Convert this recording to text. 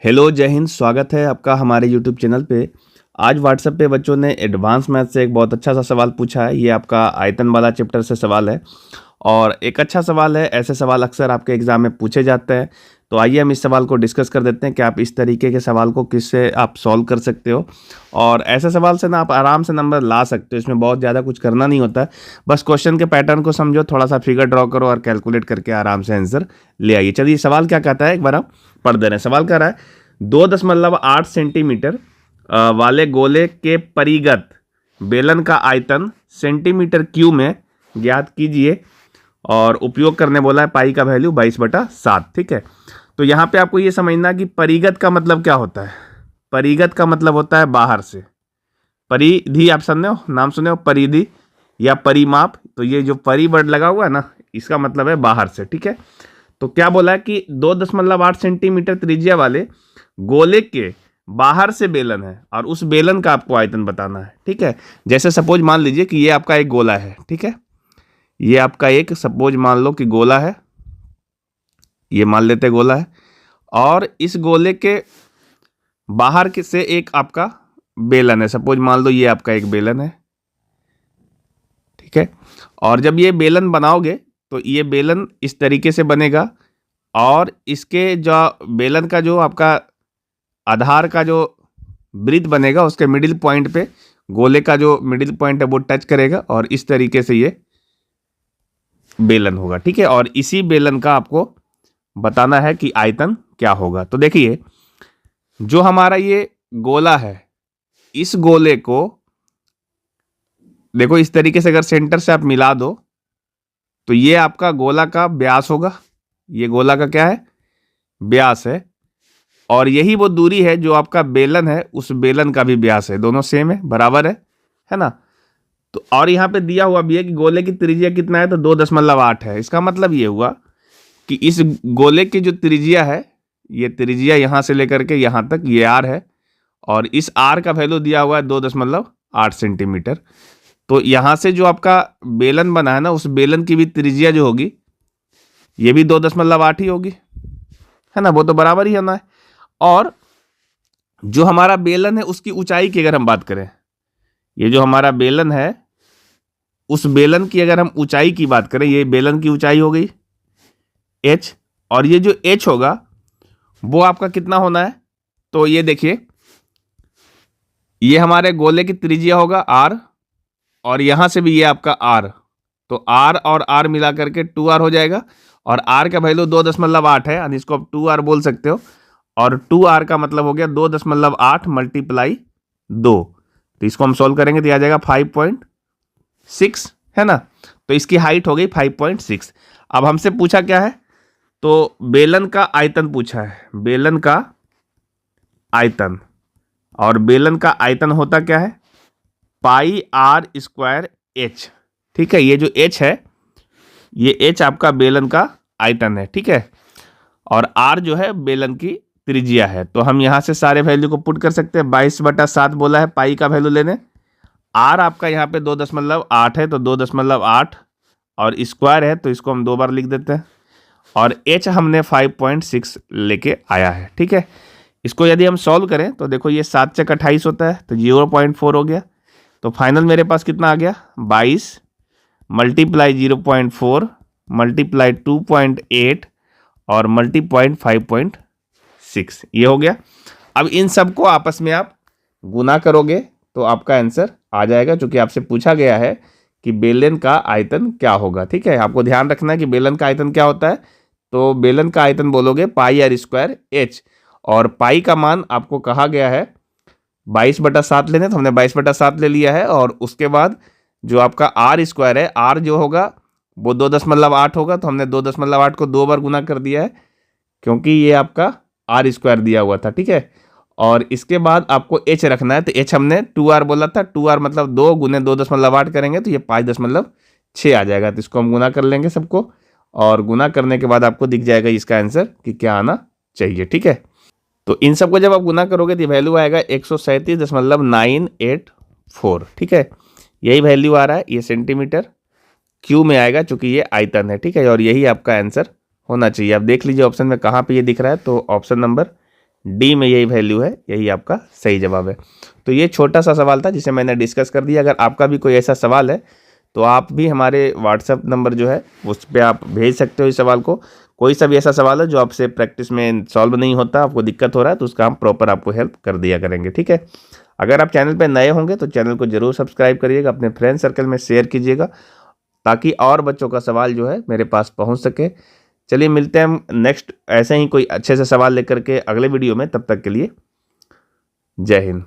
Hello, जय हिंद। स्वागत है आपका हमारे यूट्यूब चैनल पे। आज व्हाट्सएप पे बच्चों ने एडवांस मैथ से एक बहुत अच्छा सा सवाल पूछा है। ये आपका आयतन वाला चैप्टर से सवाल है और एक अच्छा सवाल है। ऐसे सवाल अक्सर आपके एग्जाम में पूछे जाते हैं। तो आइए हम इस सवाल को डिस्कस कर देते हैं कि आप इस तरीके के सवाल को किससे आप सॉल्व कर सकते हो। और ऐसे सवाल से ना आप आराम से नंबर ला सकते हो। इसमें बहुत ज़्यादा कुछ करना नहीं होता है। बस क्वेश्चन के पैटर्न को समझो, थोड़ा सा फिगर ड्रॉ करो और कैलकुलेट करके आराम से आंसर ले आइए। चलिए, सवाल क्या कहता है एक बार हम पढ़ दे रहे हैं। सवाल कह रहा है 2.8 सेंटीमीटर वाले गोले के परिगत बेलन का आयतन सेंटीमीटर क्यूब में ज्ञात कीजिए और उपयोग करने बोला है। पाई का वैल्यू 22/7। ठीक है, तो यहाँ पे आपको ये समझना कि परिगत का मतलब क्या होता है। परिगत का मतलब होता है बाहर से। परिधि आप सुने हो, नाम सुने हो, परिधि या परिमाप। तो ये जो परि वर्ड लगा हुआ है ना, इसका मतलब है बाहर से। ठीक है, तो क्या बोला है कि 2.8 सेंटीमीटर त्रिज्या वाले गोले के बाहर से बेलन है और उस बेलन का आपको आयतन बताना है। ठीक है, जैसे सपोज मान लीजिए कि ये आपका एक गोला है। ठीक है, ये आपका एक सपोज मान लो कि गोला है, ये मान लेते गोला है और इस गोले के बाहर से एक आपका बेलन है। सपोज मान लो ये आपका एक बेलन है। ठीक है, और जब ये बेलन बनाओगे तो ये बेलन इस तरीके से बनेगा और इसके जो बेलन का जो आपका आधार का जो वृत्त बनेगा उसके मिडिल पॉइंट पे गोले का जो मिडिल पॉइंट है वो टच करेगा और इस तरीके से ये बेलन होगा। ठीक है, और इसी बेलन का आपको बताना है कि आयतन क्या होगा। तो देखिए, जो हमारा ये गोला है, इस गोले को देखो इस तरीके से अगर सेंटर से आप मिला दो तो ये आपका गोला का व्यास होगा। ये गोला का क्या है, व्यास है। और यही वो दूरी है जो आपका बेलन है, उस बेलन का भी व्यास है। दोनों सेम है, बराबर है ना। तो और यहाँ पे दिया हुआ भी है कि गोले की त्रिज्या कितना है, तो 2.8 है। इसका मतलब ये हुआ कि इस गोले की जो त्रिज्या है, ये त्रिज्या यहाँ से लेकर के यहाँ तक ये आर है और इस आर का वैल्यू दिया हुआ है 2.8 सेंटीमीटर। तो यहाँ से जो आपका बेलन बना है ना, उस बेलन की भी त्रिज्या जो होगी ये भी 2.8 ही होगी, है ना। वो तो बराबर ही होना है। और जो हमारा बेलन है उसकी ऊंचाई की अगर हम बात करें, ये जो हमारा बेलन है उस बेलन की अगर हम ऊंचाई की बात करें, ये बेलन की ऊंचाई हो गई h, और ये जो h होगा वो आपका कितना होना है। तो ये देखिए, ये हमारे गोले की त्रिज्या होगा r और यहां से भी ये आपका r। तो r और r मिला करके 2r हो जाएगा और r का वैल्यू 2.8 है, यानी इसको आप 2r बोल सकते हो। और 2r का मतलब हो गया 2.8 मल्टीप्लाई 2। तो इसको हम सोल्व करेंगे तो आ जाएगा 5.6, है ना। तो इसकी हाइट हो गई 5.6। अब हमसे पूछा क्या है, तो बेलन का आयतन पूछा है, बेलन का आयतन। और बेलन का आयतन होता क्या है, पाई आर स्क्वायर एच। ठीक है, ये जो एच है, ये एच आपका बेलन का आयतन है। ठीक है, और आर जो है बेलन की त्रिज्या है। तो हम यहां से सारे वैल्यू को पुट कर सकते हैं। 22/7 बोला है पाई का वैल्यू लेने। आर आपका यहाँ पे 2.8 है तो 2.8 और स्क्वायर है तो इसको हम 2 बार लिख देते हैं। और एच हमने 5.6 लेके आया है। ठीक है, इसको यदि हम सॉल्व करें तो देखो ये 7×28 होता है तो 0.4 हो गया। तो फाइनल मेरे पास कितना आ गया, 22 मल्टीप्लाई 0.4 मल्टीप्लाई 2.8 और मल्टीप्लाई 5.6, ये हो गया। अब इन सबको आपस में आप गुना करोगे तो आपका आंसर आ जाएगा, क्योंकि आपसे पूछा गया है कि बेलन का आयतन क्या होगा। ठीक है, आपको ध्यान रखना है कि बेलन का आयतन क्या होता है। तो बेलन का आयतन बोलोगे पाई आर स्क्वायर एच, और पाई का मान आपको कहा गया है 22/7 लेने, तो हमने 22/7 ले लिया है। और उसके बाद जो आपका आर स्क्वायर है, आर जो होगा वो 2.8 होगा, तो हमने 2.8 को 2 बार गुना कर दिया है, क्योंकि ये आपका आर स्क्वायर दिया हुआ था। ठीक है, और इसके बाद आपको एच रखना है। तो एच हमने 2r बोला था, 2r मतलब 2 गुने 2.8 करेंगे तो ये 5.6 आ जाएगा। तो इसको हम गुना कर लेंगे सबको, और गुना करने के बाद आपको दिख जाएगा इसका आंसर कि क्या आना चाहिए। ठीक है, तो इन सबको जब आप गुना करोगे तो वैल्यू आएगा 137.984। ठीक है, यही वैल्यू आ रहा है, ये सेंटीमीटर क्यूब में आएगा चूंकि ये आयतन है। ठीक है, और यही आपका आंसर होना चाहिए। आप देख लीजिए ऑप्शन में कहाँ पे ये दिख रहा है, तो ऑप्शन नंबर डी में यही वैल्यू है, यही आपका सही जवाब है। तो ये छोटा सा सवाल था जिसे मैंने डिस्कस कर दिया। अगर आपका भी कोई ऐसा सवाल है तो आप भी हमारे व्हाट्सएप नंबर जो है उस पर आप भेज सकते हो इस सवाल को। कोई सा भी ऐसा सवाल है जो आपसे प्रैक्टिस में सॉल्व नहीं होता, आपको दिक्कत हो रहा है, तो उसका हम प्रॉपर आपको हेल्प कर दिया करेंगे, ठीक है। अगर आप चैनल पर नए होंगे तो चैनल को जरूर सब्सक्राइब करिएगा, अपने फ्रेंड सर्कल में शेयर कीजिएगा ताकि और बच्चों का सवाल जो है मेरे पास पहुंच सके। चलिए मिलते हैं हम नेक्स्ट ऐसे ही कोई अच्छे से सवाल लेकर के अगले वीडियो में। तब तक के लिए जय हिंद।